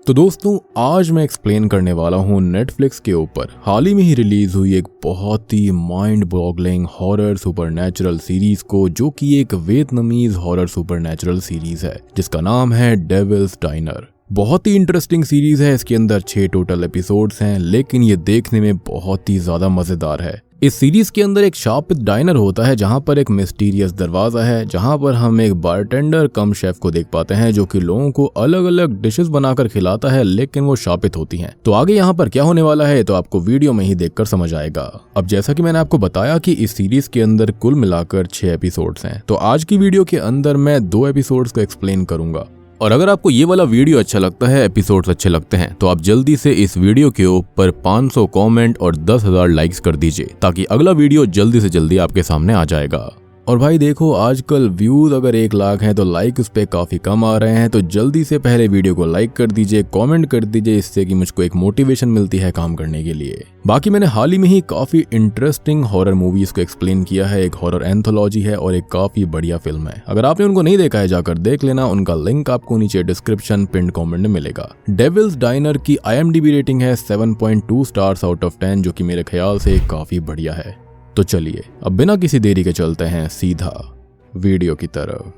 तो दोस्तों आज मैं एक्सप्लेन करने वाला हूँ नेटफ्लिक्स के ऊपर हाल ही में ही रिलीज हुई एक बहुत ही mind boggling horror supernatural series को, जो कि एक वियतनामीज हॉरर सुपरनैचुरल सीरीज है जिसका नाम है डेविल्स डाइनर। बहुत ही इंटरेस्टिंग सीरीज है। इसके अंदर 6 टोटल एपिसोड्स हैं, लेकिन ये देखने में बहुत ही ज्यादा मजेदार है। इस सीरीज के अंदर एक शापित डाइनर होता है जहां पर एक मिस्टीरियस दरवाजा है, जहां पर हम एक बारटेंडर कम शेफ को देख पाते हैं जो कि लोगों को अलग अलग डिशेस बनाकर खिलाता है, लेकिन वो शापित होती हैं। तो आगे यहाँ पर क्या होने वाला है तो आपको वीडियो में ही देखकर समझ आएगा। अब जैसा कि मैंने आपको बताया कि इस सीरीज के अंदर कुल मिलाकर 6 एपिसोड्स हैं, तो आज की वीडियो के अंदर मैं 2 एपिसोड्स को एक्सप्लेन करूंगा। और अगर आपको ये वाला वीडियो अच्छा लगता है, एपिसोड्स अच्छे लगते हैं, तो आप जल्दी से इस वीडियो के ऊपर 500 कमेंट और 10,000 लाइक्स कर दीजिए, ताकि अगला वीडियो जल्दी से जल्दी आपके सामने आ जाएगा। और भाई देखो, आजकल व्यूज अगर 1 लाख हैं तो लाइक उस पे काफी कम आ रहे हैं, तो जल्दी से पहले वीडियो को लाइक कर दीजिए, कमेंट कर दीजिए, इससे कि मुझको एक मोटिवेशन मिलती है काम करने के लिए। बाकी मैंने हाल ही में ही काफी इंटरेस्टिंग हॉरर मूवीज को एक्सप्लेन किया है। एक हॉरर एंथोलॉजी है और एक काफी बढ़िया फिल्म है। अगर आपने उनको नहीं देखा है जाकर देख लेना, उनका लिंक आपको नीचे डिस्क्रिप्शन पिन कमेंट में मिलेगा। डेविल्स डाइनर की IMDb रेटिंग है 7.2 स्टार्स आउट ऑफ 10, जो कि मेरे ख्याल से काफी बढ़िया है। तो चलिए अब बिना किसी देरी के चलते हैं सीधा वीडियो की तरफ।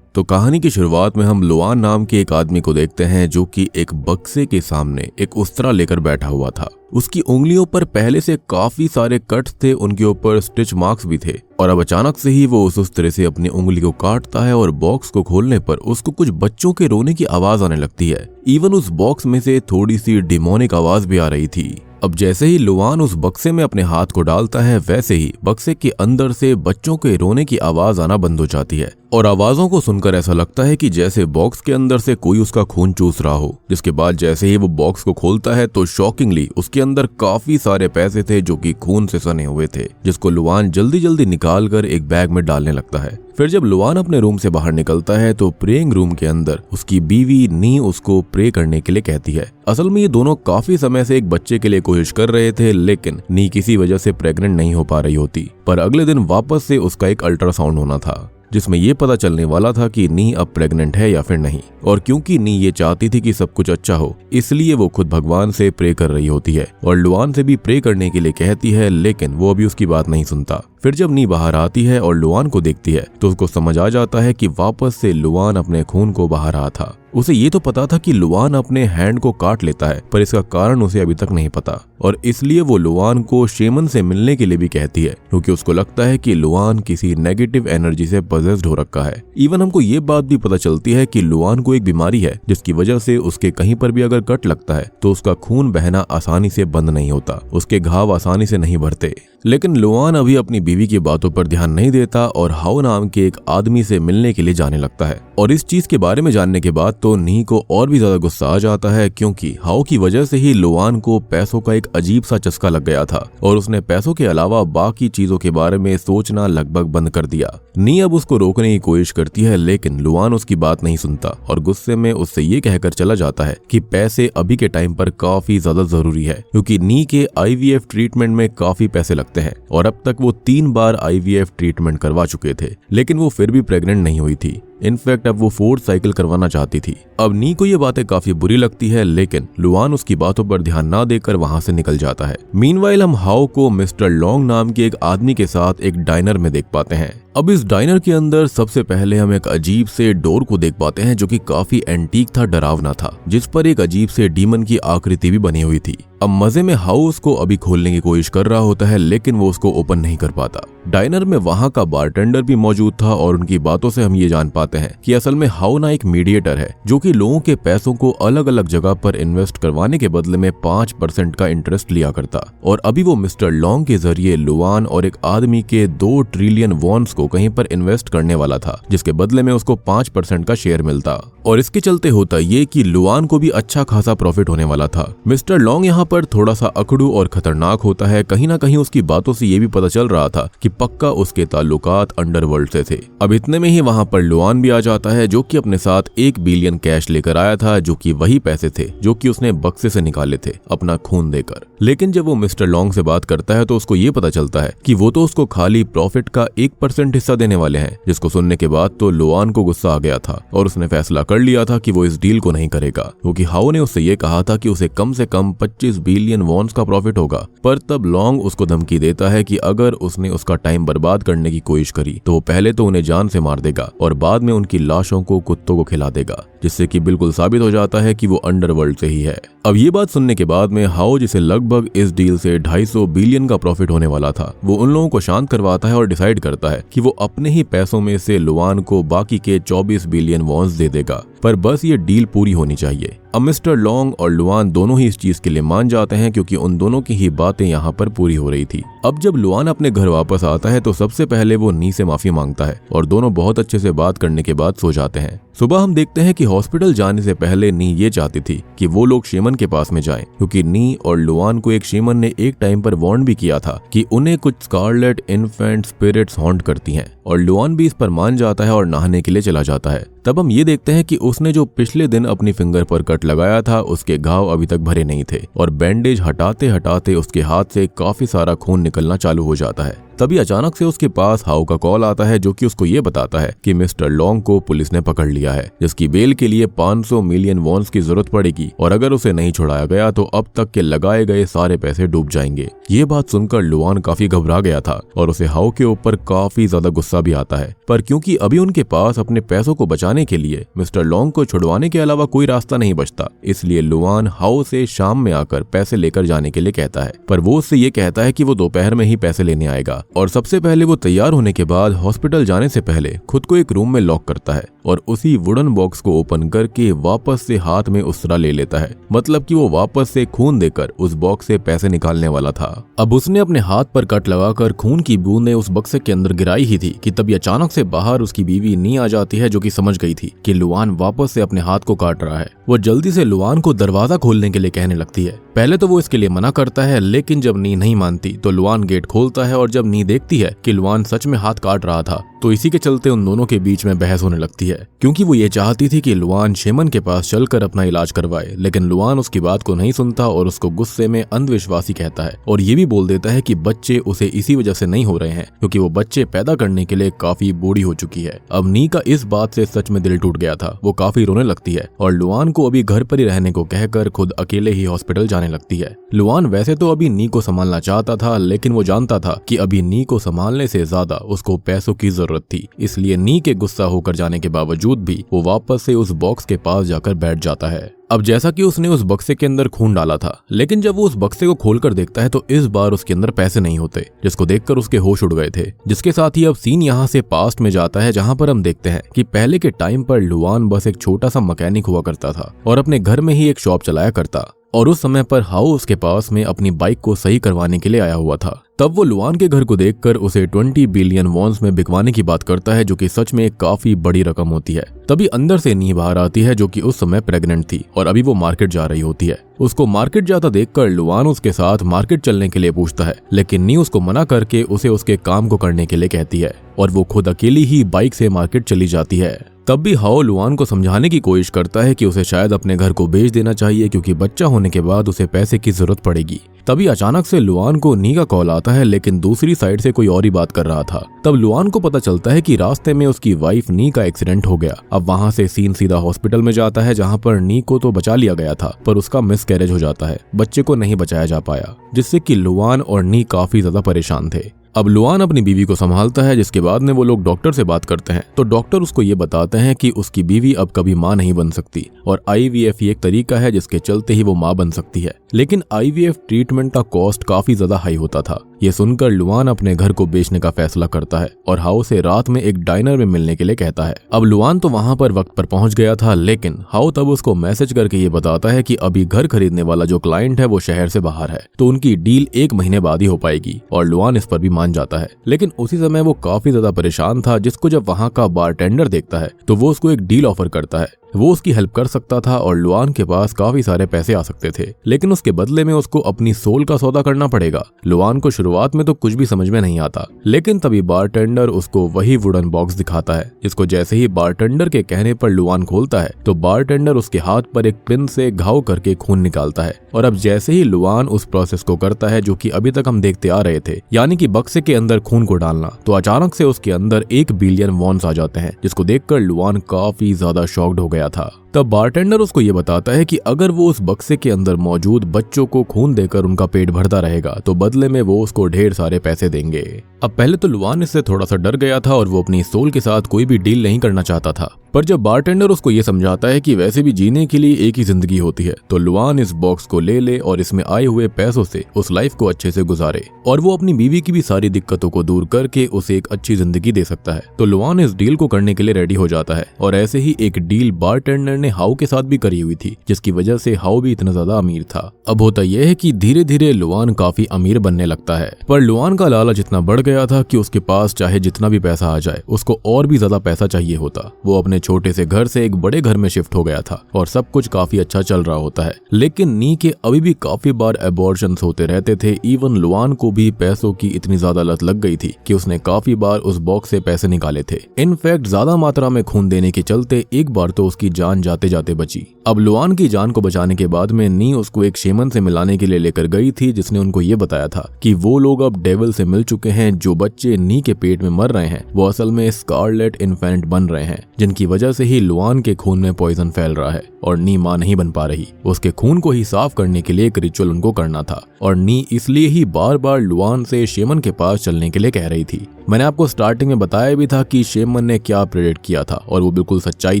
तो कहानी की शुरुआत में हम लुआन नाम के एक आदमी को देखते हैं जो कि एक बक्से के सामने एक उस्तरा लेकर बैठा हुआ था। उसकी उंगलियों पर पहले से काफी सारे कट्स थे, उनके ऊपर स्टिच मार्क्स भी थे, और अब अचानक से ही वो उस तरह से अपनी उंगली को काटता है और बॉक्स को खोलने पर उसको कुछ बच्चों के रोने की आवाज आने लगती है। इवन उस बॉक्स में से थोड़ी सी डिमोनिक आवाज भी आ रही थी। अब जैसे ही लुआन उस बक्से में अपने हाथ को डालता है, वैसे ही बक्से के अंदर से बच्चों के रोने की आवाज आना बंद हो जाती है, और आवाजों को सुनकर ऐसा लगता है कि जैसे बॉक्स के अंदर से कोई उसका खून चूस रहा हो। जिसके बाद जैसे ही वो बॉक्स को खोलता है तो शॉकिंगली उसके अंदर काफी सारे पैसे थे जो कि खून से सने हुए थे, जिसको लुआन जल्दी जल्दी निकाल कर एक बैग में डालने लगता है। फिर जब लुआन अपने रूम से बाहर निकलता है तो प्रेइंग रूम के अंदर उसकी बीवी नी उसको प्रे करने के लिए कहती है। असल में ये दोनों काफी समय से एक बच्चे के लिए कोशिश कर रहे थे, लेकिन नी किसी वजह से प्रेग्नेंट नहीं हो पा रही होती। पर अगले दिन वापस से उसका एक अल्ट्रासाउंड होना था, जिसमें ये पता चलने वाला था कि नी अब प्रेग्नेंट है या फिर नहीं। और क्योंकि नी ये चाहती थी कि सब कुछ अच्छा हो, इसलिए वो खुद भगवान से प्रे कर रही होती है और लुआन से भी प्रे करने के लिए कहती है, लेकिन वो अभी उसकी बात नहीं सुनता। फिर जब नी बाहर आती है और लुआन को देखती है तो उसको समझ आ जाता है कि वापस से लुआन अपने खून को बहा रहा था। उसे ये तो पता था कि लुआन अपने हैंड को काट लेता है, पर इसका कारण उसे अभी तक नहीं पता, और इसलिए वो लुआन को शेमन से मिलने के लिए भी कहती है, क्योंकि उसको लगता है कि लुआन किसी नेगेटिव एनर्जी से पजेस्ड हो रखा है। इवन हमको ये बात भी पता चलती है कि लुआन को एक बीमारी है जिसकी वजह से उसके कहीं पर भी अगर कट लगता है तो उसका खून बहना आसानी से बंद नहीं होता, उसके घाव आसानी से नहीं भरते। लेकिन लुआन अभी अपनी बीवी की बातों पर ध्यान नहीं देता और हाओ नाम के एक आदमी से मिलने के लिए जाने लगता है। और इस चीज के बारे में जानने के बाद तो नी को और भी ज्यादा गुस्सा आ जाता है, क्योंकि हाओ की वजह से ही लुआन को पैसों का एक अजीब सा चस्का लग गया था और उसने पैसों के अलावा बाकी चीजों के बारे में सोचना लगभग बंद कर दिया। नी अब उसको रोकने की कोशिश करती है, लेकिन लुआन उसकी बात नहीं सुनता और गुस्से में उससे ये कहकर चला जाता है कि पैसे अभी के टाइम पर काफी ज्यादा जरूरी है, क्योंकि नी के IVF ट्रीटमेंट में काफी पैसे लगते हैं और अब तक वो 3 बार IVF ट्रीटमेंट करवा चुके थे, लेकिन वो फिर भी प्रेग्नेंट नहीं हुई थी। इनफैक्ट अब वो 4th साइकिल करवाना चाहती थी। अब नी को ये बातें काफी बुरी लगती है, लेकिन लुआन उसकी बातों पर ध्यान ना देकर वहां से निकल जाता है। मीनवाइल हम हाओ को मिस्टर लॉन्ग नाम के एक आदमी के साथ एक डाइनर में देख पाते हैं। अब इस डाइनर के अंदर सबसे पहले हम एक अजीब से डोर को देख पाते हैं जो कि काफी एंटीक था, डरावना था, जिस पर एक अजीब से डीमन की आकृति भी बनी हुई थी। अब मजे में हाउ उसको अभी खोलने की कोशिश कर रहा होता है, लेकिन वो उसको ओपन नहीं कर पाता। डाइनर में वहां का बारटेंडर भी मौजूद था और उनकी बातों से हम ये जान पाते हैं कि असल में हाउ ना एक मीडिएटर है जो कि लोगों के पैसों को अलग अलग जगह पर इन्वेस्ट करवाने के बदले में 5% का इंटरेस्ट लिया करता, और अभी वो मिस्टर लॉन्ग के जरिए लुआन और एक आदमी के 2 ट्रिलियन वॉन्स को कहीं पर इन्वेस्ट करने वाला था, जिसके बदले में उसको 5% का शेयर मिलता। और इसके चलते होता ये कि लुआन को भी अच्छा खासा प्रॉफिट होने वाला था। मिस्टर लॉन्ग यहाँ पर थोड़ा सा अकड़ू और खतरनाक होता है। कहीं ना कहीं उसकी बातों से ये भी पता चल रहा था कि पक्का उसके ताल्लुकात अंडरवर्ल्ड से थे। अब इतने में ही वहाँ पर लुआन भी आ जाता है, जो कि अपने साथ 1 बिलियन कैश लेकर आया था, जो कि वही पैसे थे जो कि उसने बक्से से निकाले थे अपना खून देकर। लेकिन जब वो मिस्टर लॉन्ग से बात करता है तो उसको ये पता चलता है कि वो तो उसको खाली प्रॉफिट का 1% हिस्सा देने वाले हैं, जिसको सुनने के बाद तो लुआन को गुस्सा आ गया था और उसने फैसला कर लिया था कि वो इस डील को नहीं करेगा, क्योंकि हाओ ने उससे ये कहा था कि उसे कम से कम 25 बिलियन वॉन्स का प्रॉफिट होगा। पर तब लॉन्ग उसको धमकी देता है कि अगर उसने उसका टाइम बर्बाद करने की कोशिश करी तो वो पहले तो उन्हें जान से मार देगा और बाद में उनकी लाशों को कुत्तों को खिला देगा, जिससे कि बिल्कुल साबित हो जाता है कि वो अंडरवर्ल्ड से ही है। अब ये बात सुनने के बाद में हाओ, जिसे लगभग इस डील से 250 बिलियन का प्रॉफिट होने वाला था, वो उन लोगों को शांत करवाता है और डिसाइड करता है कि वो अपने ही पैसों में से लुआन को बाकी के 24 बिलियन वॉन्स दे देगा, पर बस ये डील पूरी होनी चाहिए। अब मिस्टर लॉन्ग और लुआन दोनों ही इस चीज के लिए मान जाते हैं, क्योंकि उन दोनों की ही बातें यहाँ पर पूरी हो रही थी। अब जब लुआन अपने घर वापस आता है तो सबसे पहले वो नी से माफी मांगता है और दोनों बहुत अच्छे से बात करने के बाद सो जाते हैं। सुबह हम देखते हैं कि हॉस्पिटल जाने से पहले नी ये चाहती थी कि वो लोग शेमन के पास में जाएं, क्योंकि नी और लुआन को एक शेमन ने एक टाइम पर वार्न भी किया था कि उन्हें कुछ स्कारलेट इन्फेंट स्पिरिट्स हॉन्ट करती हैं, और लुआन भी इस पर मान जाता है और नहाने के लिए चला जाता है। तब हम ये देखते हैं कि उसने जो पिछले दिन अपनी फिंगर पर कट लगाया था उसके घाव अभी तक भरे नहीं थे, और बैंडेज हटाते हटाते उसके हाथ से काफी सारा खून निकलना चालू हो जाता है। तभी अचानक से उसके पास हाओ का कॉल आता है, जो कि उसको ये बताता है कि मिस्टर लॉन्ग को पुलिस ने पकड़ लिया है, जिसकी बेल के लिए 500 मिलियन वॉन्स की जरूरत पड़ेगी, और अगर उसे नहीं छुड़ाया गया तो अब तक के लगाए गए सारे पैसे डूब जाएंगे। ये बात सुनकर लुआन काफी घबरा गया था और उसे हाओ के ऊपर काफी ज्यादा गुस्सा भी आता है, पर क्योंकि अभी उनके पास अपने पैसों को बचाने के लिए मिस्टर लॉन्ग को छुड़वाने के अलावा कोई रास्ता नहीं बचता, इसलिए लुआन हाओ से शाम में आकर पैसे लेकर जाने के लिए कहता है। पर वो उससे ये कहता है कि वो दोपहर में ही पैसे लेने आएगा, और सबसे पहले वो तैयार होने के बाद हॉस्पिटल जाने से पहले खुद को एक रूम में लॉक करता है और उसी वुडन बॉक्स को ओपन करके वापस से हाथ में उसरा ले लेता है, मतलब कि वो वापस से खून देकर उस बॉक्स से पैसे निकालने वाला था। अब उसने अपने हाथ पर कट लगाकर खून की बूंदें उस बक्से के अंदर गिराई ही थी कि तभी अचानक से बाहर उसकी बीवी नी आ जाती है, जो कि समझ गई थी कि लुआन वापस से अपने हाथ को काट रहा है। वो जल्दी से लुआन को दरवाजा खोलने के लिए कहने लगती है। पहले तो वो इसके लिए मना करता है, लेकिन जब नी नहीं मानती तो लुआन गेट खोलता है, और जब नी देखती है कि लुआन सच में हाथ काट रहा था तो इसी के चलते उन दोनों के बीच में बहस होने लगती है, क्योंकि वो ये चाहती थी कि लुआन शेमन के पास चलकर अपना इलाज करवाए, लेकिन लुआन उसकी बात को नहीं सुनता और उसको गुस्से में अंधविश्वासी कहता है, और ये भी बोल देता है कि बच्चे उसे इसी वजह से नहीं हो रहे हैं क्योंकि वो बच्चे पैदा करने के लिए काफी बूढ़ी हो चुकी है। अब नी का इस बात से सच में दिल टूट गया था, वो काफी रोने लगती है और लुआन को अभी घर पर ही रहने को कहकर खुद अकेले ही हॉस्पिटल जाने लगती है। लुआन वैसे तो अभी नी को संभालना चाहता था, लेकिन वो जानता था कि अभी नी को संभालने से ज्यादा उसको पैसों की जरूरत थी, इसलिए नी के गुस्सा होकर जाने के बावजूद भी वो वापस से उस बॉक्स के पास जाकर बैठ जाता है। अब जैसा कि उसने उस बक्से के अंदर खून डाला था, लेकिन जब वो उस बक्से को खोलकर देखता है तो इस बार उसके अंदर पैसे नहीं होते, जिसको देखकर उसके होश उड़ गए थे। जिसके साथ ही अब सीन यहाँ से पास्ट में जाता है, जहाँ पर हम देखते हैं कि पहले के टाइम पर लुआन बस एक छोटा सा मैकेनिक हुआ करता था और अपने घर में ही एक शॉप चलाया करता, और उस समय पर हाओ उसके पास में अपनी बाइक को सही करवाने के लिए आया हुआ था। तब वो लुआन के घर को देखकर उसे 20 बिलियन वॉन्स में बिकवाने की बात करता है, जो कि सच में एक काफी बड़ी रकम होती है। तभी अंदर से नी बाहर आती है, जो कि उस समय प्रेग्नेंट थी और अभी वो मार्केट जा रही होती है। उसको मार्केट जाता देखकर लुआन उसके साथ मार्केट चलने के लिए पूछता है, लेकिन नी उसको मना करके उसे उसके काम को करने के लिए कहती है और वो खुद अकेली ही बाइक से मार्केट चली जाती है। तब भी हाओ लुआन को समझाने की कोशिश करता है कि उसे शायद अपने घर को बेच देना चाहिए, क्योंकि बच्चा होने के बाद उसे पैसे की जरूरत पड़ेगी। तभी अचानक से लुआन को नी का कॉल आता है, लेकिन दूसरी साइड से कोई और ही बात कर रहा था। तब लुआन को पता चलता है कि रास्ते में उसकी वाइफ नी का एक्सीडेंट हो गया। अब वहां से सीन सीधा हॉस्पिटल में जाता है, जहां पर नी को तो बचा लिया गया था, पर उसका मिसकैरेज हो जाता है, बच्चे को नहीं बचाया जा पाया, जिससे कि लुआन और नी काफी ज्यादा परेशान थे। अब लुआन अपनी बीवी को संभालता है, जिसके बाद में वो लोग डॉक्टर से बात करते हैं तो डॉक्टर उसको ये बताते हैं कि उसकी बीवी अब कभी मां नहीं बन सकती और IVF ही एक तरीका है जिसके चलते ही वो मां बन सकती है। लेकिन IVF ट्रीटमेंट का कॉस्ट काफी ज्यादा हाई होता था। ये सुनकर लुआन अपने घर को बेचने का फैसला करता है और हाओ से रात में एक डाइनर में मिलने के लिए कहता है। अब लुआन तो वहां पर वक्त पर पहुंच गया था, लेकिन हाओ तब उसको मैसेज करके ये बताता है कि अभी घर खरीदने वाला जो क्लाइंट है वो शहर से बाहर है, तो उनकी डील 1 महीने बाद ही हो पाएगी, और लुआन इस पर भी मान जाता है। लेकिन उसी समय वो काफी ज्यादा परेशान था, जिसको जब वहां का बारटेंडर देखता है तो वो उसको एक डील ऑफर करता है। वो उसकी हेल्प कर सकता था और लुआन के पास काफी सारे पैसे आ सकते थे, लेकिन उसके बदले में उसको अपनी सोल का सौदा करना पड़ेगा। लुआन को शुरुआत शुरुआत में तो कुछ भी समझ में नहीं आता, लेकिन तभी बारटेंडर उसको वही वुडन बॉक्स दिखाता है, जिसको जैसे ही बारटेंडर के कहने पर लुआन खोलता है तो बारटेंडर उसके हाथ पर एक पिन से घाव करके खून निकालता है। और अब जैसे ही लुआन उस प्रोसेस को करता है जो कि अभी तक हम देखते आ रहे थे, यानी कि बक्से के अंदर खून को डालना, तो अचानक से उसके अंदर 1 बिलियन वॉन्स आ जाते हैं, जिसको देखकर लुआन काफी ज्यादा शॉक्ड हो गया था। तब बारटेंडर उसको ये बताता है कि अगर वो उस बक्से के अंदर मौजूद बच्चों को खून देकर उनका पेट भरता रहेगा तो बदले में वो उसको ढेर सारे पैसे देंगे। अब पहले तो लुआन इससे थोड़ा सा डर गया था और वो अपनी सोल के साथ कोई भी डील नहीं करना चाहता था, पर जब बारटेंडर उसको ये समझाता है कि वैसे भी जीने के लिए एक ही जिंदगी होती है, तो लुआन इस बॉक्स को ले और इसमें आए हुए पैसों से उस लाइफ को अच्छे से गुजारे और वो अपनी बीवी की भी सारी दिक्कतों को दूर करके उसे एक अच्छी जिंदगी दे सकता है। तो लुआन इस डील को करने के लिए रेडी हो जाता है और ऐसे ही एक डील बारटेंडर ने हाउ के साथ भी करी हुई थी, जिसकी वजह से हाउ भी इतना ज्यादा अमीर था। अब होता यह है कि धीरे धीरे लुआन काफी अमीर बनने लगता है, पर लुआन का लालच इतना बढ़ गया था कि उसके पास चाहे जितना भी पैसा आ जाए उसको और भी ज्यादा पैसा चाहिए होता। वो अपने छोटे से घर से एक बड़े घर में शिफ्ट हो गया था और सब कुछ काफी अच्छा चल रहा होता है, लेकिन नी के अभी भी काफी बार एबॉर्शंस होते रहते थे। इवन लुआन को भी पैसों की इतनी ज्यादा लत लग गई थी कि उसने काफी बार उस बॉक्स से पैसे निकाले थे। इनफैक्ट ज्यादा मात्रा में खून देने के चलते एक बार तो उसकी जान जाते जाते बची। अब लुआन की जान को बचाने के बाद में नी उसको एक शेमन से मिलाने के लिए लेकर गई थी, जिसने उनको ये बताया था कि वो लोग अब डेविल से मिल चुके हैं। जो बच्चे नी के पेट में मर रहे हैं वो असल में स्कारलेट इन्फेंट बन रहे हैं, जिनकी वजह से ही लुआन के खून में पॉइजन फैल रहा है और नी मां नहीं बन पा रही। उसके खून को ही साफ करने के लिए एक रिचुअल उनको करना था और नी इसलिए ही बार बार लुआन से शेमन के पास चलने के लिए कह रही थी। मैंने आपको स्टार्टिंग में बताया भी था कि शेमन ने क्या प्रेडिक्ट किया था और वो बिल्कुल सच्चाई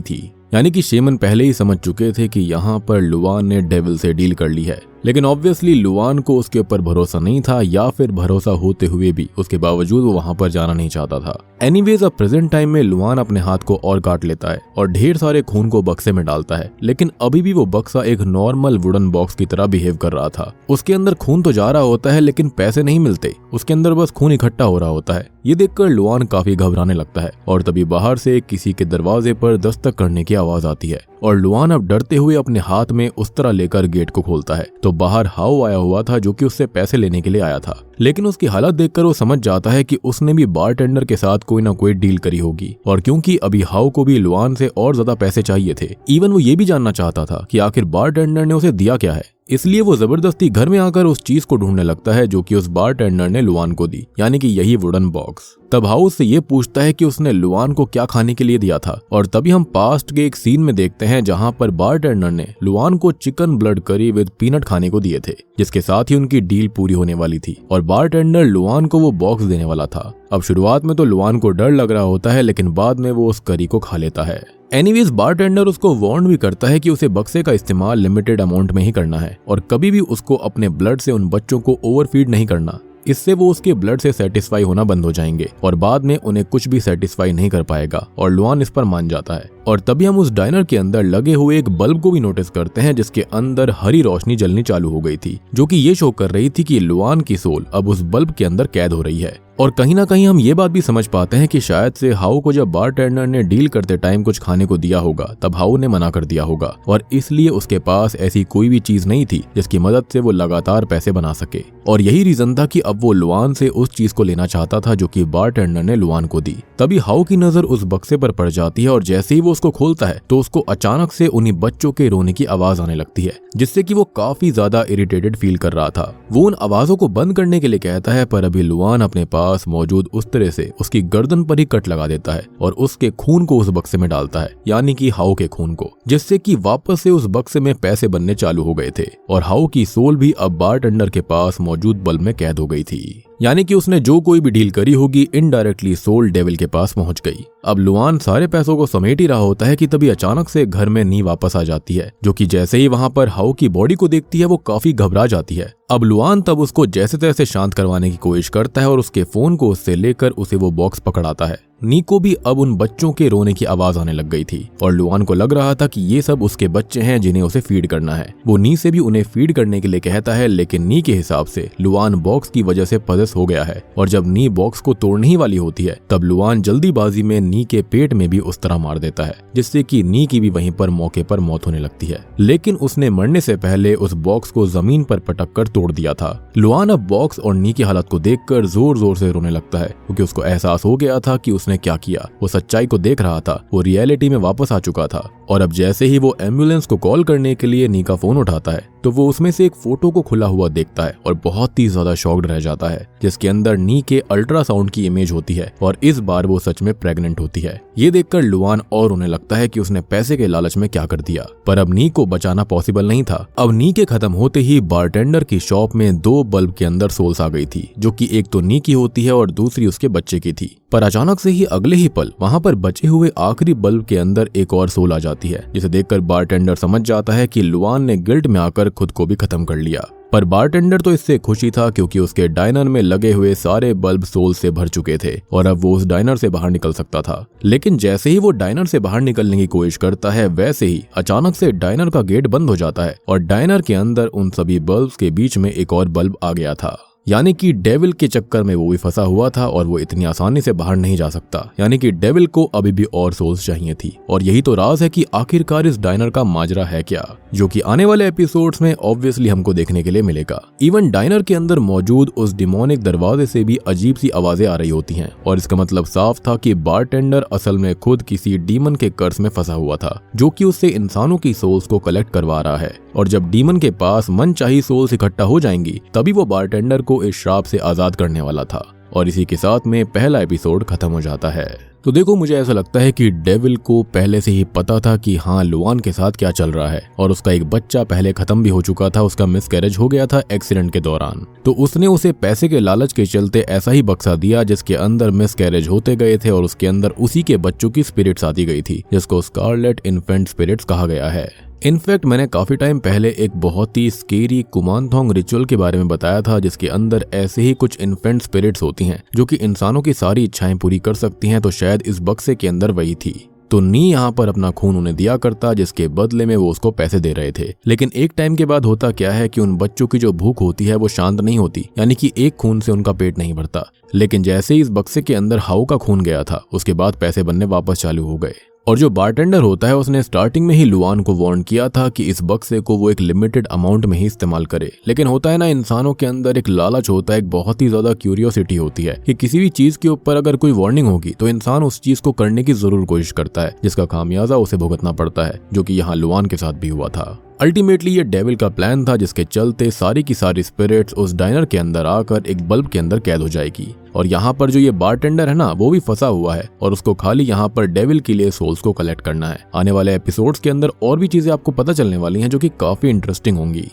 थी, यानी कि शेमन पहले ही समझ चुके थे कि यहाँ पर लुआन ने डेविल से डील कर ली है। लेकिन ऑब्वियसली लुआन को उसके ऊपर भरोसा नहीं था, या फिर भरोसा होते हुए भी उसके बावजूद वो वहां पर जाना नहीं चाहता था। एनीवेज अब प्रेजेंट टाइम में लुआन अपने हाथ को और काट लेता है और ढेर सारे खून को बक्से में डालता है, लेकिन अभी भी वो बक्सा एक नॉर्मल वुडन बॉक्स की तरह बिहेव कर रहा था। उसके अंदर खून तो जा रहा होता है लेकिन पैसे नहीं मिलते, उसके अंदर बस खून इकट्ठा हो रहा होता है। ये देखकर लुआन काफी घबराने लगता है और तभी बाहर से किसी के दरवाजे पर दस्तक करने की आवाज आती है और लुआन अब डरते हुए अपने हाथ में उस्तरा लेकर गेट को खोलता है। तो बाहर हाउ आया हुआ था जो कि उससे पैसे लेने के लिए आया था, लेकिन उसकी हालत देखकर वो समझ जाता है कि उसने भी बारटेंडर के साथ कोई ना कोई डील करी होगी। और क्योंकि अभी हाउ को भी लुआन से और ज्यादा पैसे चाहिए थे, इवन वो ये भी जानना चाहता था कि आखिर बारटेंडर ने उसे दिया क्या है, इसलिए वो जबरदस्ती घर में आकर उस चीज को ढूंढने लगता है जो कि उस बारटेंडर ने लुआन को दी, यानी कि यही वुडन बॉक्स। तब हाउ से ये पूछता है कि उसने लुआन को क्या खाने के लिए दिया था और तभी हम पास्ट के एक सीन में देखते हैं जहां पर बारटेंडर ने लुआन को चिकन ब्लड करी विद पीनट खाने को दिए थे, जिसके साथ ही उनकी डील पूरी होने वाली थी और बारटेंडर लुआन को वो बॉक्स देने वाला था। अब शुरुआत में तो लुआन को डर लग रहा होता है, लेकिन बाद में वो उस करी को खा लेता है। एनीवेज बारटेंडर उसको वार्न भी करता है कि उसे बक्से का इस्तेमाल लिमिटेड अमाउंट में ही करना है और कभी भी उसको अपने ब्लड से उन बच्चों को ओवरफीड नहीं करना, इससे वो उसके ब्लड से सेटिस्फाई होना बंद हो जाएंगे और बाद में उन्हें कुछ भी सेटिस्फाई नहीं कर पाएगा। और लुआन इस पर मान जाता है और तभी हम उस डाइनर के अंदर लगे हुए एक बल्ब को भी नोटिस करते हैं, जिसके अंदर हरी रोशनी जलनी चालू हो गई थी, जो कि ये शो कर रही थी कि लुआन की सोल अब उस बल्ब के अंदर कैद हो रही है। और कहीं ना कहीं हम ये बात भी समझ पाते हैं कि शायद से हाउ को जब बारटेंडर ने डील करते टाइम कुछ खाने को दिया होगा तब हाउ ने मना कर दिया होगा और इसलिए उसके पास ऐसी कोई भी चीज नहीं थी जिसकी मदद से वो लगातार पैसे बना सके। और यही रीजन था कि अब वो लुआन से उस चीज को लेना चाहता था जो कि बारटेंडर ने लुआन को दी। तभी हाउ की नजर उस बक्से पर पड़ जाती है और जैसे ही वो उसको खोलता है तो उसको अचानक से उन्हीं बच्चों के रोने की आवाज आने लगती है, जिससे कि वो काफी ज्यादा इरिटेटेड फील कर रहा था। वो उन आवाजों को बंद करने के लिए कहता है, पर अभी लुआन अपने पास मौजूद उस तरह से उसकी गर्दन पर ही कट लगा देता है और उसके खून को उस बक्से में डालता है, यानी कि हाउ के खून को, जिससे कि वापस से उस बक्से में पैसे बनने चालू हो गए थे और हाउ की सोल भी अब बारटेंडर के पास मौजूद बल्ब में कैद हो गई थी, यानी कि उसने जो कोई भी डील करी होगी इनडायरेक्टली सोल डेविल के पास पहुंच गई। अब लुआन सारे पैसों को समेट ही रहा होता है कि तभी अचानक से घर में नी वापस आ जाती है, जो कि जैसे ही वहां पर हाउ की बॉडी को देखती है वो काफी घबरा जाती है। अब लुआन तब उसको जैसे तैसे शांत करवाने की कोशिश करता है और उसके फोन को उससे लेकर उसे वो बॉक्स पकड़ाता है। नी को भी अब उन बच्चों के रोने की आवाज आने लग गई थी और लुआन को लग रहा था कि ये सब उसके बच्चे हैं जिन्हें उसे फीड करना है। वो नी से भी उन्हें फीड करने के लिए कहता है, लेकिन नी के हिसाब से लुआन बॉक्स की वजह से पजेस हो गया है और जब नी बॉक्स को तोड़ने ही वाली होती है तब लुआन जल्दीबाजी में नी के पेट में भी उस तरह मार देता है, जिससे कि नी की भी वहीं पर मौके पर मौत होने लगती है। लेकिन उसने मरने से पहले उस बॉक्स को जमीन पर पटक कर तोड़ दिया था। लुआन अब बॉक्स और नी की हालत को देखकर जोर जोर से रोने लगता है क्योंकि उसको एहसास हो गया था कि उसने क्या किया। वो सच्चाई को देख रहा था, वो रियलिटी में वापस आ चुका था। और अब जैसे ही वो एम्बुलेंस को कॉल करने के लिए नी का फोन उठाता है तो वो उसमें से एक फोटो को खुला हुआ देखता है और बहुत ही ज्यादा शॉक्ड रह जाता है, जिसके अंदर नी के अल्ट्रासाउंड की इमेज होती है और इस बार वो सच में प्रेग्नेंट होती है। ये देखकर लुआन और रोने लगता है कि उसने पैसे के लालच में क्या कर दिया। पर अब नी को बचाना पॉसिबल नहीं था। अब नी के खत्म होते ही बारटेंडर की शॉप में 2 बल्ब के अंदर सोल्स आ गई थी, जो कि एक तो नी की होती है और दूसरी उसके बच्चे की थी। पर अचानक से ही अगले ही पल वहां पर बचे हुए आखिरी बल्ब के अंदर एक और सोल आ जाती है, जिसे देखकर बारटेंडर समझ जाता है कि लुआन ने गिल्ट में आकर खुद को भी खत्म कर लिया। पर बारटेंडर तो इससे खुशी था क्योंकि उसके डाइनर में लगे हुए सारे बल्ब सोल से भर चुके थे और अब वो उस डाइनर से बाहर निकल सकता था। लेकिन जैसे ही वो डाइनर से बाहर निकलने की कोशिश करता है वैसे ही अचानक से डाइनर का गेट बंद हो जाता है और डाइनर के अंदर उन सभी बल्ब्स के बीच में एक और बल्ब आ गया था। यानी कि डेविल के चक्कर में वो भी फंसा हुआ था और वो इतनी आसानी से बाहर नहीं जा सकता। यानी कि डेविल को अभी भी और सोल्स चाहिए थी और यही तो राज है कि आखिरकार इस डाइनर का माजरा है क्या, जो कि आने वाले एपिसोड्स में ऑब्वियसली हमको देखने के लिए मिलेगा। इवन डाइनर के अंदर मौजूद उस डिमोनिक दरवाजे से भी अजीब सी आवाजें आ रही होती हैं और इसका मतलब साफ था कि बारटेंडर असल में खुद किसी डीमन के कर्स में फंसा हुआ था, जो कि उससे इंसानों की सोल्स को कलेक्ट करवा रहा है। और जब डीमन के पास मनचाही सोल्स इकट्ठा हो जाएंगी तभी वो बारटेंडर को इस श्राप से आजाद करने वाला था। और इसी के साथ में पहला एपिसोड खत्म हो जाता है। तो देखो, मुझे ऐसा लगता है कि डेविल को पहले से ही पता था कि हाँ लुआन के साथ क्या चल रहा है और उसका एक बच्चा पहले खत्म भी हो चुका था, उसका मिसकैरेज हो गया था एक्सीडेंट के दौरान। तो उसने उसे पैसे के लालच के चलते ऐसा ही बक्सा दिया जिसके अंदर मिसकैरेज होते गए थे और उसके अंदर उसी के बच्चों की स्पिरिट्स आती गई थी, जिसको स्कारलेट इन्फेंट स्पिरिट्स कहा गया है। इनफैक्ट मैंने काफी टाइम पहले एक बहुत ही स्केरी कुमानथोंग रिचुअल के बारे में बताया था, जिसके अंदर ऐसे ही कुछ इन्फेंट स्पिरिट्स होती हैं जो कि इंसानों की सारी इच्छाएं पूरी कर सकती हैं। तो शायद इस बक्से के अंदर वही थी। तो नी यहाँ पर अपना खून उन्हें दिया करता, जिसके बदले में वो उसको पैसे दे रहे थे। लेकिन एक टाइम के बाद होता क्या है कि उन बच्चों की जो भूख होती है वो शांत नहीं होती, यानी कि एक खून से उनका पेट नहीं भरता। लेकिन जैसे ही इस बक्से के अंदर हाउ का खून गया था उसके बाद पैसे बनने वापस चालू हो गए। और जो बारटेंडर होता है उसने स्टार्टिंग में ही लुआन को वार्न किया था कि इस बक्से को वो एक लिमिटेड अमाउंट में ही इस्तेमाल करे। लेकिन होता है ना, इंसानों के अंदर एक लालच होता है, एक बहुत ही ज्यादा क्यूरियोसिटी होती है कि किसी भी चीज के ऊपर अगर कोई वार्निंग होगी तो इंसान उस चीज को करने की जरूर कोशिश करता है, जिसका खामियाजा उसे भुगतना पड़ता है, जो कि यहाँ लुआन के साथ भी हुआ था। अल्टीमेटली ये डेविल का प्लान था जिसके चलते सारी की सारी स्पिरिट्स उस डाइनर के अंदर आकर एक बल्ब के अंदर कैद हो जाएगी। और यहाँ पर जो ये बारटेंडर है ना, वो भी फंसा हुआ है और उसको खाली यहाँ पर डेविल के लिए सोल्स को कलेक्ट करना है। आने वाले एपिसोड्स के अंदर और भी चीजें आपको पता चलने वाली हैं जो कि काफी इंटरेस्टिंग होंगी।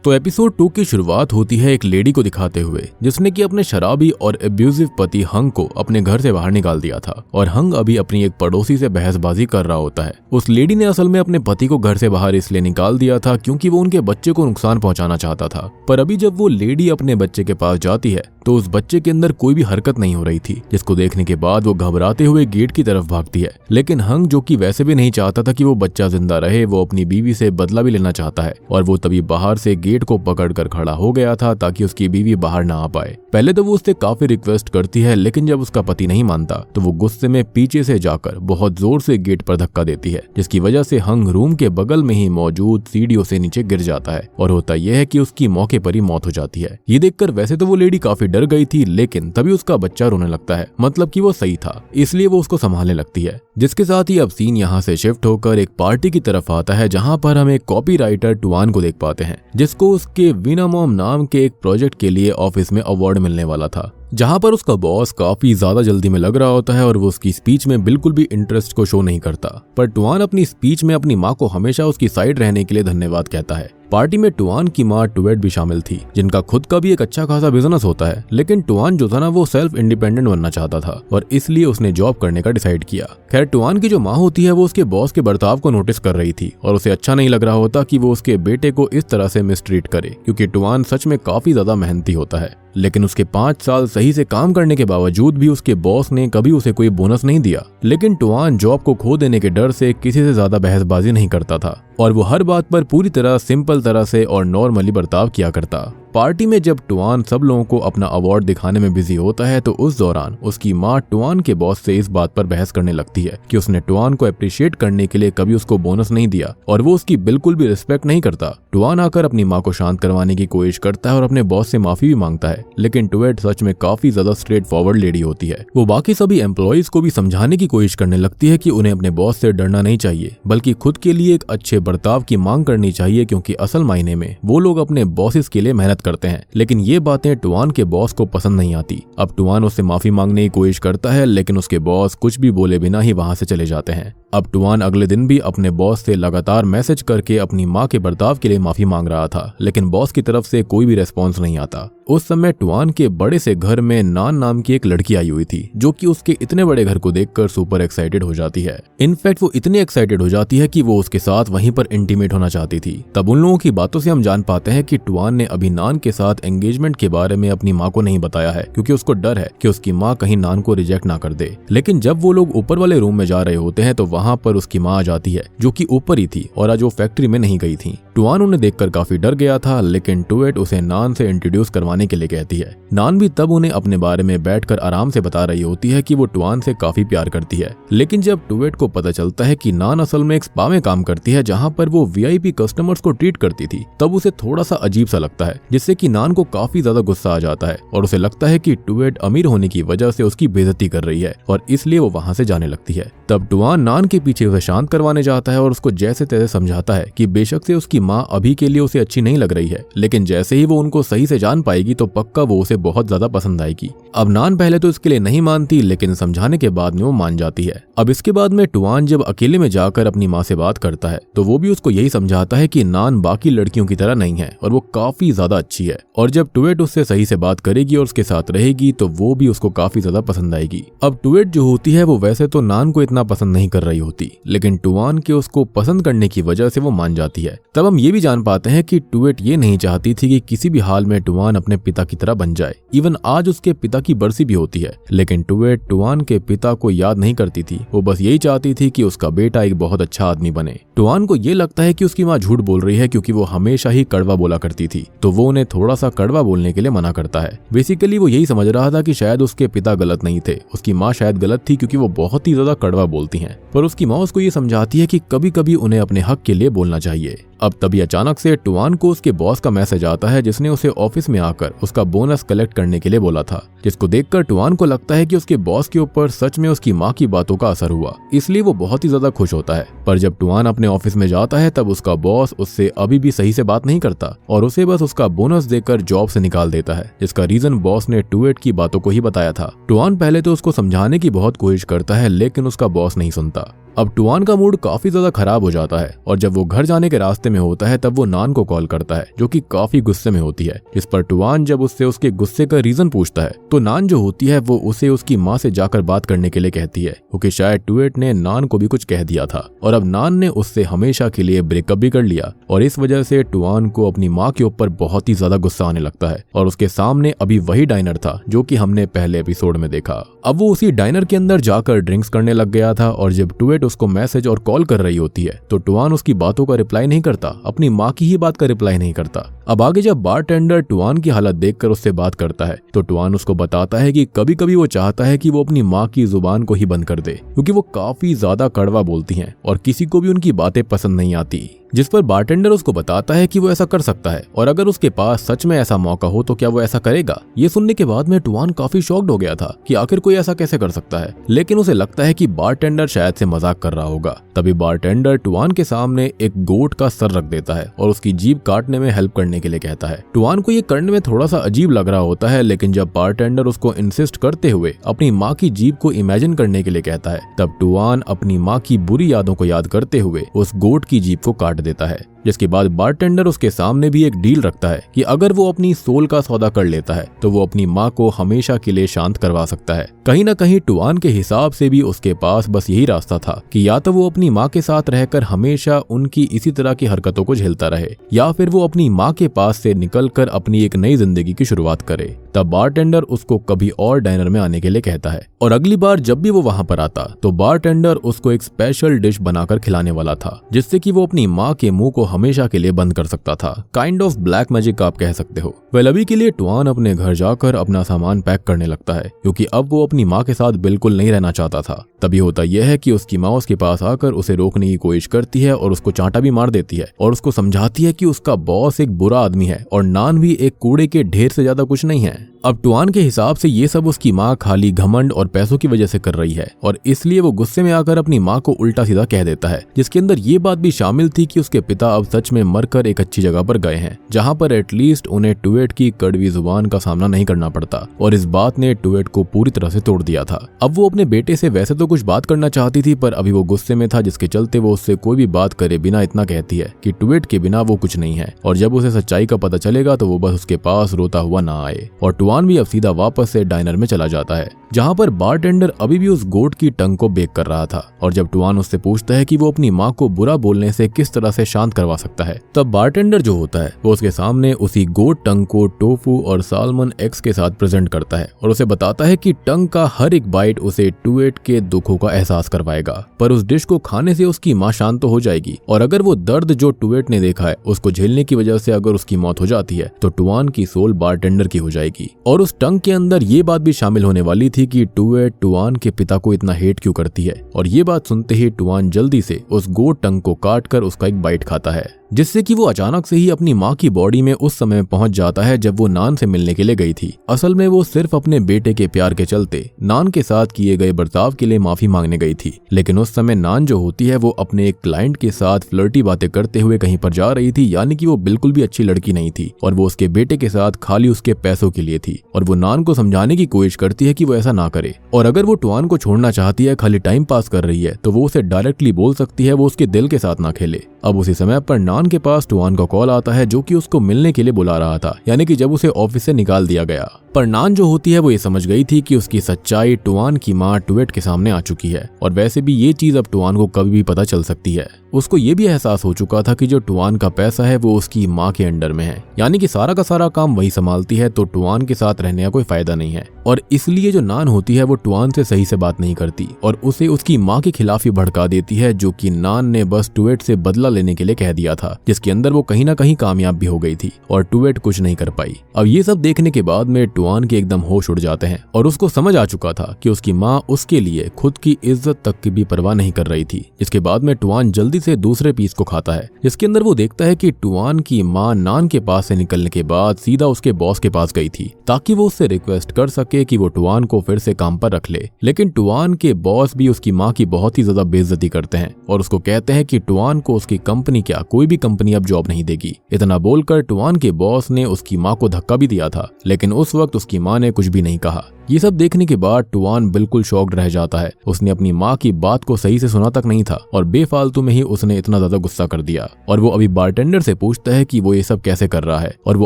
तो एपिसोड 2 की शुरुआत होती है एक लेडी को दिखाते हुए जिसने कि अपने शराबी और एब्यूजिव पति हंग को अपने घर से बाहर निकाल दिया था और हंग अभी अपनी एक पड़ोसी से बहसबाजी कर रहा होता है। उस लेडी ने असल में अपने पति को घर से बाहर इसलिए निकाल दिया था क्योंकि वो उनके बच्चे को नुकसान पहुंचाना चाहता था। पर अभी जब वो लेडी अपने बच्चे के पास जाती है तो उस बच्चे के अंदर कोई भी हरकत नहीं हो रही थी, जिसको देखने के बाद वो घबराते हुए गेट की तरफ भागती है। लेकिन हंग, जो कि वैसे भी नहीं चाहता था कि वो बच्चा जिंदा रहे, वो अपनी बीवी से बदला भी लेना चाहता है और वो तभी बाहर से गेट को पकड़कर खड़ा हो गया था ताकि उसकी बीवी बाहर ना आ पाए। पहले तो वो उससे काफी रिक्वेस्ट करती है, लेकिन जब उसका पति नहीं मानता तो वो गुस्से में पीछे से जाकर बहुत जोर से गेट पर धक्का देती है, जिसकी वजह से हंग रूम के बगल में ही मौजूद सीढ़ियों से नीचे गिर जाता है और होता यह है कि उसकी मौके पर ही मौत हो जाती है। ये देखकर वैसे तो वो लेडी काफी डर गई थी, लेकिन तभी उसका बच्चा रोने लगता है, मतलब कि वो सही था, इसलिए वो उसको संभालने लगती है। जिसके साथ ही अब सीन यहाँ से शिफ्ट होकर एक पार्टी की तरफ आता है जहाँ पर हम एक कॉपीराइटर टुआन को देख पाते हैं, जिसको उसके विनामॉम नाम के एक प्रोजेक्ट के लिए ऑफिस में अवार्ड मिलने वाला था, जहां पर उसका बॉस काफी ज्यादा जल्दी में लग रहा होता है और वो उसकी स्पीच में बिल्कुल भी इंटरेस्ट को शो नहीं करता। पर टुआन अपनी स्पीच में अपनी माँ को हमेशा उसकी साइड रहने के लिए धन्यवाद कहता है। पार्टी में टुआन की माँ टुवेट भी शामिल थी, जिनका खुद का भी एक अच्छा खासा बिजनेस होता है। लेकिन टुआन जो था ना, वो सेल्फ इंडिपेंडेंट बनना चाहता था और इसलिए उसने जॉब करने का डिसाइड किया। खैर, टुआन की जो माँ होती है वो उसके बॉस के बर्ताव को नोटिस कर रही थी और उसे अच्छा नहीं लग रहा होता कि वो उसके बेटे को इस तरह से मिसट्रीट करे, क्योंकि टुआन सच में काफी ज्यादा मेहनती होता है। लेकिन उसके 5 साल सही से काम करने के बावजूद भी उसके बॉस ने कभी उसे कोई बोनस नहीं दिया। लेकिन टुआन जॉब को खो देने के डर से किसी से ज्यादा बहसबाजी नहीं करता था और वो हर बात पर पूरी तरह सिंपल तरह से और नॉर्मली बर्ताव किया करता। पार्टी में जब टुआन सब लोगों को अपना अवार्ड दिखाने में बिजी होता है तो उस दौरान उसकी माँ टुआन के बॉस से इस बात पर बहस करने लगती है कि उसने टुआन को अप्रिशिएट करने के लिए कभी उसको बोनस नहीं दिया और वो उसकी बिल्कुल भी रिस्पेक्ट नहीं करता। टुआन आकर अपनी माँ को शांत करवाने की कोशिश करता है और अपने बॉस से माफी भी मांगता है, लेकिन टुएट सच में काफी ज्यादा स्ट्रेट फॉरवर्ड लेडी होती है। वो बाकी सभी एम्प्लॉइज को भी समझाने की कोशिश करने लगती है कि उन्हें अपने बॉस से डरना नहीं चाहिए, बल्कि खुद के लिए एक अच्छे बर्ताव की मांग करनी चाहिए, क्योंकि असल मायने में वो लोग अपने बॉसेस के लिए मेहनत करते हैं। लेकिन ये बातें टुआन के बॉस को पसंद नहीं आती। अब टुआन उससे माफी मांगने की कोशिश करता है, लेकिन उसके बॉस कुछ भी बोले बिना ही वहां से चले जाते हैं। अब टुआन अगले दिन भी अपने बॉस से लगातार मैसेज करके अपनी माँ के बर्ताव के लिए माफी मांग रहा था, लेकिन बॉस की तरफ से कोई भी रेस्पॉन्स नहीं आता। उस समय टुआन के बड़े से घर में नान नाम की एक लड़की आई हुई थी, जो कि उसके इतने बड़े घर को देखकर सुपर एक्साइटेड हो जाती है। इनफैक्ट वो इतनी एक्साइटेड हो जाती है कि वो उसके साथ वहीं पर इंटीमेट होना चाहती थी। तब उन लोगों की बातों से हम जान पाते हैं कि टुआन ने अभी नान के साथ एंगेजमेंट के बारे में अपनी माँ को नहीं बताया है, क्योंकि उसको डर है कि उसकी माँ कहीं नान को रिजेक्ट ना कर दे। लेकिन जब वो लोग ऊपर वाले रूम में जा रहे होते हैं तो वहां पर उसकी माँ आ जाती है, जो कि ऊपर ही थी और आज वो फैक्ट्री में नहीं गई थी। टुआन उन्हें देखकर काफी डर गया था, लेकिन टुएट उसे नान से इंट्रोड्यूस करवाने के लिए कहती है। नान भी तब उन्हें अपने बारे में बैठकर आराम से बता रही होती है कि वो टुआन से काफी प्यार करती है। लेकिन जब टुएट को पता चलता है कि नान असल में एक स्पा में काम करती है, जहां पर वो वीआईपी कस्टमर्स को ट्रीट करती थी, तब उसे थोड़ा सा अजीब सा लगता है, जिससे कि नान को काफी ज्यादा गुस्सा आ जाता है और उसे लगता है कि टुएट अमीर होने की वजह से उसकी बेइज्जती कर रही है और इसलिए वो वहां से जाने लगती है। तब टुआन नान के पीछे उसे शांत करवाने जाता है और उसको जैसे तैसे समझाता है कि बेशक से उसकी माँ अभी के लिए उसे अच्छी नहीं लग रही है, लेकिन जैसे ही वो उनको सही से जान पाएगी तो पक्का वो उसे बहुत ज्यादा पसंद आएगी। अब नान पहले तो इसके लिए नहीं मानती, लेकिन समझाने के बाद में वो मान जाती है। अब इसके बाद में टुआन जब अकेले में जाकर अपनी माँ से बात करता है तो वो भी उसको यही समझाता है कि नान बाकी लड़कियों की तरह नहीं है और वो काफी ज्यादा अच्छी है, और जब टुएट उससे सही से बात करेगी और उसके साथ रहेगी तो वो भी उसको काफी ज्यादा पसंद आएगी। अब टुएट जो होती है वो वैसे तो नान को इतना पसंद नहीं कर रही होती, लेकिन टुआन के उसको पसंद करने की वजह से वो मान जाती है। तब हम ये भी जान पाते हैं कि टुएट ये नहीं चाहती थी कि किसी भी हाल में टुआन अपने पिता की तरह बन जाए। इवन आज उसके पिता की बरसी भी होती है, लेकिन टुएट टुआन के पिता को याद नहीं करती थी। वो बस यही चाहती थी कि उसका बेटा एक बहुत अच्छा आदमी बने। टुआन को ये लगता है कि उसकी माँ झूठ बोल रही है, क्योंकि वो हमेशा ही कड़वा बोला करती थी, तो वो उन्हें थोड़ा सा कड़वा बोलने के लिए मना करता है। बेसिकली वो यही समझ रहा था कि शायद उसके पिता गलत नहीं थे, उसकी माँ शायद गलत थी, क्योंकि वो बहुत ही ज्यादा कड़वा बोलती हैं। पर उसकी माँ उसको ये समझाती है कि कभी कभी उन्हें अपने हक के लिए बोलना चाहिए। अब तभी अचानक से टुआन को उसके बॉस का मैसेज आता है, जिसने उसे ऑफिस में आकर उसका बोनस कलेक्ट करने के लिए बोला था, जिसको देखकर टुआन को लगता है कि उसके बॉस के ऊपर सच में उसकी माँ की बातों का असर हुआ, इसलिए वो बहुत ही ज्यादा खुश होता है। पर जब टुआन अपने ऑफिस में जाता है तब उसका बॉस उससे अभी भी सही से बात नहीं करता और उसे बस उसका बोनस देकर जॉब से निकाल देता है, जिसका रीजन बॉस ने टुएट की बातों को ही बताया था। टुआन पहले तो उसको समझाने की बहुत कोशिश करता है, लेकिन उसका बॉस नहीं सुनता। अब टुआन का मूड काफी ज्यादा खराब हो जाता है और जब वो घर जाने के रास्ते में होता है तब वो नान को कॉल करता है, जो कि काफी गुस्से में होती है। इस पर टुआन जब उससे उसके गुस्से का रीजन पूछता है तो नान जो होती है वो उसे उसकी माँ से जाकर बात करने के लिए कहती है, क्योंकि शायद टुएट ने नान को भी कुछ कह दिया था और अब नान ने उससे हमेशा के लिए ब्रेकअप भी कर लिया, और इस वजह से टुआन को अपनी माँ के ऊपर बहुत ही ज्यादा गुस्सा आने लगता है और उसके सामने अभी वही डाइनर था जो कि हमने पहले एपिसोड में देखा। अब वो उसी डाइनर के अंदर जाकर ड्रिंक्स करने लग गया था और जब टुएट उसको मैसेज और कॉल कर रही होती है तो टुआन उसकी बातों का रिप्लाई नहीं करता, अपनी माँ की ही बात का रिप्लाई नहीं करता। अब आगे जब बारटेंडर टुआन की हालत देखकर उससे बात करता है तो टुआन उसको बताता है कि कभी कभी वो चाहता है कि वो अपनी माँ की जुबान को ही बंद कर दे, क्योंकि वो काफी ज्यादा कड़वा बोलती हैं और किसी को भी उनकी बातें पसंद नहीं आती। जिस पर बारटेंडर उसको बताता है कि वो ऐसा कर सकता है और अगर उसके पास सच में ऐसा मौका हो तो क्या वो ऐसा करेगा। ये सुनने के बाद में टुआन काफी शॉक्ड हो गया था कि आखिर कोई ऐसा कैसे कर सकता है, लेकिन उसे लगता है कि बारटेंडर शायद से मजाक कर रहा होगा। तभी बारटेंडर टुआन के सामने एक गोट का सर रख देता है और उसकी जीभ काटने में हेल्प करने के लिए कहता है। टुआन को ये करने में थोड़ा सा अजीब लग रहा होता है, लेकिन जब बारटेंडर उसको इंसिस्ट करते हुए अपनी माँ की जीभ को इमेजिन करने के लिए कहता है तब टुआन अपनी माँ की बुरी यादों को याद करते हुए उस गोट की जीभ को काट देता है। जिसके बाद बारटेंडर उसके सामने भी एक डील रखता है कि अगर वो अपनी सोल का सौदा कर लेता है तो वो अपनी माँ को हमेशा के लिए शांत करवा सकता है। कहीं ना कहीं टुआन के हिसाब से भी उसके पास बस यही रास्ता था कि या तो वो अपनी माँ के साथ रहकर हमेशा उनकी इसी तरह की हरकतों को झेलता रहे, या फिर वो अपनी माँ के पास से निकलकर अपनी एक नई जिंदगी की शुरुआत करे। तब बारटेंडर उसको कभी और डाइनर में आने के लिए कहता है और अगली बार जब भी वो वहां पर आता तो बारटेंडर उसको एक स्पेशल डिश बनाकर खिलाने वाला था, जिससे कि वो अपनी माँ के मुंह को हमेशा के लिए बंद कर सकता था। काइंड ऑफ ब्लैक मैजिक आप कह सकते हो। वेल अभी के लिए टुआन अपने घर जाकर अपना सामान पैक करने लगता है, क्योंकि अब वो अपनी माँ के साथ बिल्कुल नहीं रहना चाहता था। तभी होता यह है कि उसकी माँ उसके पास आकर उसे रोकने की कोशिश करती है और उसको चांटा भी मार देती है और उसको समझाती है कि उसका बॉस एक बुरा आदमी है और नान भी एक कूड़े के ढेर से ज्यादा कुछ नहीं है। अब टुआन के हिसाब से ये सब उसकी माँ खाली घमंड और पैसों की वजह से कर रही है और इसलिए वो गुस्से में आकर अपनी माँ को उल्टा सीधा कह देता है, जिसके अंदर ये बात भी शामिल थी कि उसके पिता अब सच में मरकर एक अच्छी जगह पर गए हैं, जहाँ पर एटलीस्ट उन्हें टुएट की कड़वी जुबान का सामना नहीं करना पड़ता। और इस बात ने टुएट को पूरी तरह से तोड़ दिया था। अब वो अपने बेटे से वैसे तो कुछ बात करना चाहती थी, पर अभी वो गुस्से में था, जिसके चलते वो उससे कोई भी बात करे बिना इतना कहती है कि टुएट के बिना वो कुछ नहीं है और जब उसे सच्चाई का पता चलेगा तो वो बस उसके पास रोता हुआ ना आए। और टुआन भी अब सीधा वापस से डाइनर में चला जाता है, जहाँ पर बारटेंडर अभी भी उस गोट की टंग को बेक कर रहा था। और जब टुआन उससे पूछता है कि वो अपनी माँ को बुरा बोलने से किस तरह से शांत करवा सकता है, तब बारटेंडर जो होता है वो उसके सामने उसी गोट टंग को टोफू और सालमन एग्स के साथ प्रेजेंट करता है और उसे बताता है कि टंग का हर एक बाइट उसे टुएट के दुखों का एहसास करवाएगा, पर उस डिश को खाने से उसकी माँ शांत तो हो जाएगी और अगर वो दर्द जो टुएट ने देखा है उसको झेलने की वजह से अगर उसकी मौत हो जाती है तो टुआन की सोल बारटेंडर की हो जाएगी। और उस टंग के अंदर ये बात भी शामिल होने वाली थी कि टुएट टुआन के पिता को इतना हेट क्यों करती है। और ये बात सुनते ही टुआन जल्दी से उस गोट टंग को काट कर उसका एक बाइट खाता है, जिससे कि वो अचानक से ही अपनी माँ की बॉडी में उस समय पहुंच जाता है जब वो नान से मिलने के लिए गई थी। असल में वो सिर्फ अपने बेटे के प्यार के चलते नान के साथ किए गए बर्ताव के लिए माफी मांगने गई थी, लेकिन उस समय नान जो होती है वो अपने एक क्लाइंट के साथ फ्लर्टी बातें करते हुए कहीं पर जा रही थी, यानी कि वो बिल्कुल भी अच्छी लड़की नहीं थी और वो उसके बेटे के साथ खाली उसके पैसों के लिए थी। और वो नान को समझाने की कोशिश करती है कि वो ऐसा ना करे और अगर वो टुआन को छोड़ना चाहती है, खाली टाइम पास कर रही है, तो वो उसे डायरेक्टली बोल सकती है वो उसके दिल के साथ ना खेले। अब उसी समय पर नान के पास टुआन का कॉल आता है जो कि उसको मिलने के लिए बुला रहा था, यानी कि जब उसे ऑफिस से निकाल दिया गया। पर नान जो होती है वो ये समझ गई थी कि उसकी सच्चाई टुआन की माँ टुएट के सामने आ चुकी है और वैसे भी ये चीज अब टुआन को कभी भी पता चल सकती है। उसको ये भी एहसास हो चुका था कि जो टुआन का पैसा है वो उसकी माँ के अंडर में है, यानी कि सारा का सारा काम वही संभालती है, तो टुआन के साथ रहने का कोई फायदा नहीं है। और इसलिए जो नान होती है वो टुआन से सही से बात नहीं करती और उसे उसकी माँ के खिलाफ ही भड़का देती है, जो कि नान ने बस टुएट से बदला लेने के लिए कह दिया था, जिसके अंदर वो कहीं ना कहीं कामयाब भी हो गई थी और टुएट कुछ नहीं कर पाई। अब ये सब देखने के बाद में टुआन के एकदम होश उड़ जाते हैं और उसको समझ आ चुका था कि उसकी माँ उसके लिए खुद की इज्जत तक की भी परवाह नहीं कर रही थी। जिसके बाद में टुआन जल्दी से दूसरे पीस को खाता है, जिसके अंदर वो देखता है कि टुआन की माँ नान के पास से निकलने के बाद सीधा उसके बॉस के पास गई थी ताकि वो उससे रिक्वेस्ट कर सके कि वो टुआन को फिर से काम पर रख ले। लेकिन टुआन के बॉस भी उसकी माँ की बहुत ही ज्यादा बेइज्जती करते हैं और उसको कहते हैं कि टुआन को उसकी कंपनी क्या कोई भी कंपनी अब जॉब नहीं देगी। इतना बोलकर टुआन के बॉस ने उसकी माँ को धक्का भी दिया था, लेकिन उस वक्त उसकी माँ ने कुछ भी नहीं कहा। ये सब देखने के बाद टुआन बिल्कुल शॉक्ड रह जाता है। उसने अपनी माँ की बात को सही से सुना तक नहीं था और बेफालतू में ही उसने इतना ज्यादा गुस्सा कर दिया। और वो अभी बारटेंडर से पूछता है कि वो ये सब कैसे कर रहा है और वो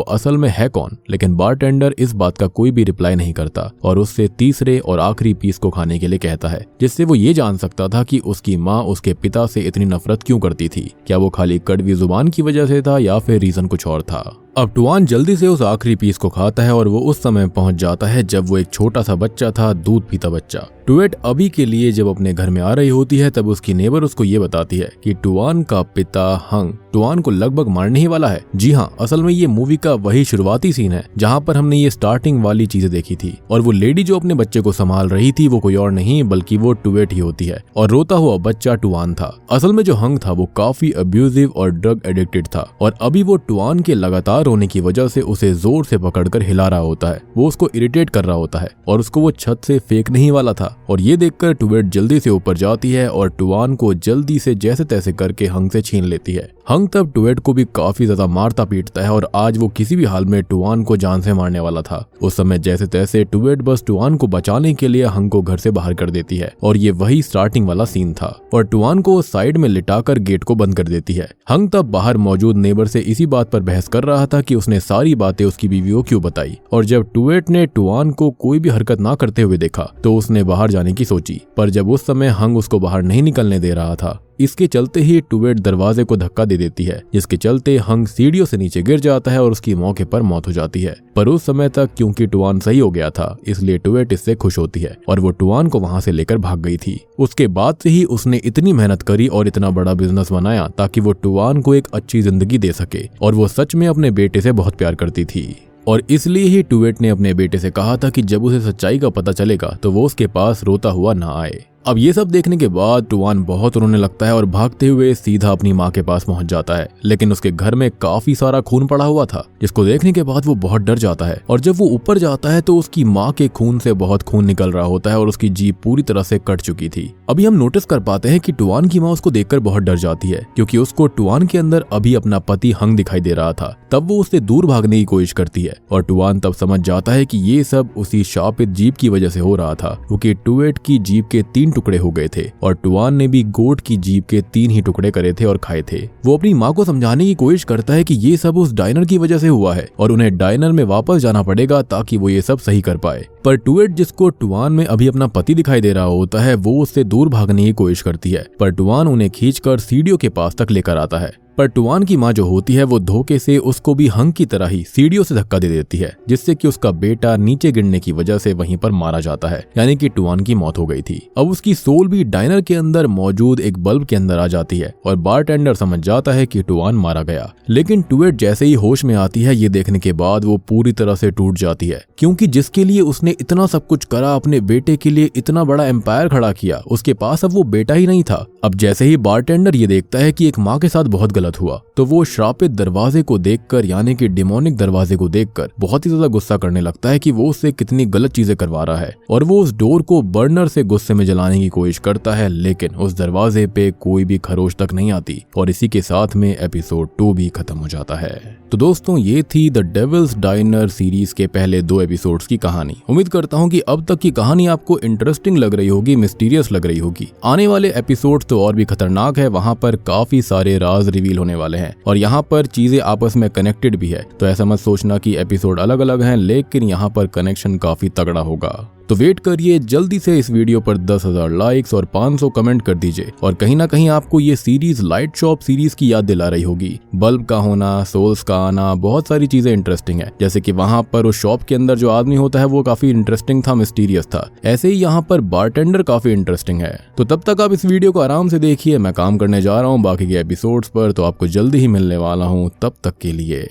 असल में है कौन, लेकिन बारटेंडर इस बात का कोई भी रिप्लाई नहीं करता और उससे तीसरे और आखिरी पीस को खाने के लिए कहता है, जिससे वो ये जान सकता था कि उसकी माँ उसके पिता से इतनी नफरत क्यों करती थी। क्या वो खाली कड़वी जुबान की वजह से था या फिर रीजन कुछ और था। अब टुआन जल्दी से उस आखिरी पीस को खाता है और वो उस समय पहुंच जाता है जब वो एक छोटा सा बच्चा था, दूध पीता बच्चा। टुएट अभी के लिए जब अपने घर में आ रही होती है तब उसकी नेबर उसको ये बताती है कि टुआन का पिता हंग टुआन को लगभग मारने ही वाला है। जी हाँ, असल में ये मूवी का वही शुरुआती सीन है जहाँ पर हमने ये स्टार्टिंग वाली चीजें देखी थी और वो लेडी जो अपने बच्चे को संभाल रही थी वो कोई और नहीं बल्कि वो टुएट ही होती है और रोता हुआ बच्चा टुआन था। असल में जो हंग था वो काफी अब्यूजिव और ड्रग एडिक्टेड था और अभी वो टुआन के लगातार रोने की वजह से उसे जोर से पकड़कर हिला रहा होता है। वो उसको इरिटेट कर रहा होता है और उसको वो छत से फेंकने ही वाला था और ये देखकर टुएट जल्दी से ऊपर जाती है और टुआन को जल्दी से जैसे तैसे करके हंग से छीन लेती है। हंग तब टुएट को भी काफी ज्यादा मारता पीटता है और आज वो किसी भी हाल में टुआन को जान से मारने वाला था। उस समय जैसे तैसे टुएट बस टुआन को बचाने के लिए हंग को घर से बाहर कर देती है और ये वही स्टार्टिंग वाला सीन था और टुआन को साइड में लिटाकर गेट को बंद कर देती है। हंग तब बाहर मौजूद नेबर से इसी बात पर बहस कर रहा था कि उसने सारी बातें उसकी बीवी को क्यों बताई और जब टुएट ने टुआन को कोई भी हरकत ना करते हुए देखा तो उसने बाहर जाने की सोची, पर जब उस समय हंग उसको बाहर नहीं निकलने दे रहा था, इसके चलते ही टुवेट दरवाजे को धक्का दे देती है, जिसके चलते हंग सीढ़ियों से नीचे गिर जाता है और उसकी मौके पर मौत हो जाती है। पर उस समय तक क्योंकि टुआन सही हो गया था, इसलिए टुवेट इससे खुश होती है और वो टुआन को वहां से लेकर भाग गई थी। उसके बाद से ही उसने इतनी मेहनत करी और इतना बड़ा बिजनेस बनाया ताकि वो टुआन को एक अच्छी जिंदगी दे सके, और वो सच में अपने बेटे से बहुत प्यार करती थी। और इसलिए ही टुवेट ने अपने बेटे से कहा था कि जब उसे सच्चाई का पता चलेगा तो वो उसके पास रोता हुआ ना आए। अब ये सब देखने के बाद टुआन बहुत रोने लगता है और भागते हुए सीधा अपनी माँ के पास पहुंच जाता है, लेकिन उसके घर में काफी सारा खून पड़ा हुआ था, जिसको देखने के बाद वो बहुत डर जाता है। और जब वो ऊपर जाता है तो उसकी माँ के खून से बहुत खून निकल रहा होता है और उसकी जीभ पूरी तरह से कट चुकी थी। अभी हम नोटिस कर पाते हैं कि टुआन की माँ उसको देखकर बहुत डर जाती है, क्योंकि उसको टुआन के अंदर अभी अपना पति हंग दिखाई दे रहा था। तब वो उससे दूर भागने की कोशिश करती है और टुआन तब समझ जाता है कि ये सब उसी शापित जीभ की वजह से हो रहा था, क्योंकि टुवेट की जीभ के 3 टुकड़े हो गए थे और टुआन ने भी गोट की जीभ के 3 ही टुकड़े करे थे और खाए थे। वो अपनी माँ को समझाने की कोशिश करता है कि ये सब उस डायनर की वजह से हुआ है और उन्हें डायनर में वापस जाना पड़ेगा ताकि वो ये सब सही कर पाए। पर टुवेट, जिसको टुआन में अभी अपना पति दिखाई दे रहा होता है, वो उससे दूर भागने की कोशिश करती है, पर टुआन उन्हें खींचकर सीढ़ियों के पास तक लेकर आता है। पर टुआन की माँ जो होती है वो धोखे से उसको भी हंग की तरह ही सीढ़ियों से धक्का दे देती है, जिससे कि उसका बेटा नीचे गिरने की वजह से वहीं पर मारा जाता है, यानी कि टुआन की मौत हो गई थी। अब उसकी सोल भी डायनर के अंदर मौजूद एक बल्ब के अंदर आ जाती है और बारटेंडर समझ जाता है कि टुआन मारा गया। लेकिन टुवेट जैसे ही होश में आती है, ये देखने के बाद वो पूरी तरह से टूट जाती है, क्योंकि जिसके लिए उसने इतना सब कुछ करा, अपने बेटे के लिए इतना बड़ा एम्पायर खड़ा किया, उसके पास अब वो बेटा ही नहीं था। अब जैसे ही बारटेंडर ये देखता है कि एक माँ के साथ बहुत गलत हुआ, तो वो श्रापित दरवाजे को देखकर, यानी कि डिमोनिक दरवाजे को देखकर बहुत ही ज्यादा गुस्सा करने लगता है कि वो उससे कितनी गलत चीजें करवा रहा है, और वो उस डोर को बर्नर से गुस्से में जलाने की कोशिश करता है, लेकिन उस दरवाजे पे कोई भी खरोच तक नहीं आती और इसी के साथ में एपिसोड 2 भी खत्म हो जाता है। तो दोस्तों, ये थी द डेविल्स डाइनर सीरीज के पहले 2 एपिसोड्स की कहानी। उम्मीद करता हूँ कि अब तक की कहानी आपको इंटरेस्टिंग लग रही होगी, मिस्टीरियस लग रही होगी। आने वाले एपिसोड तो और भी खतरनाक है, वहां पर काफी सारे राज रिवील होने वाले हैं और यहाँ पर चीजें आपस में कनेक्टेड भी है। तो ऐसा मत सोचना कि एपिसोड अलग अलग हैं, लेकिन यहाँ पर कनेक्शन काफी तगड़ा होगा। तो वेट करिए, जल्दी से इस वीडियो पर 10,000 लाइक्स और 500 कमेंट कर दीजिए। और कहीं ना कहीं आपको ये सीरीज लाइट शॉप सीरीज की याद दिला रही होगी। बल्ब का होना, सोल्स का आना, बहुत सारी चीजें इंटरेस्टिंग है। जैसे कि वहां पर उस शॉप के अंदर जो आदमी होता है वो काफी इंटरेस्टिंग था, मिस्टीरियस था। ऐसे ही यहाँ पर बारटेंडर काफी इंटरेस्टिंग है। तो तब तक आप इस वीडियो को आराम से देखिए, मैं काम करने जा रहा हूँ बाकी के एपिसोड्स पर, तो आपको जल्दी ही मिलने वाला हूँ। तब तक के लिए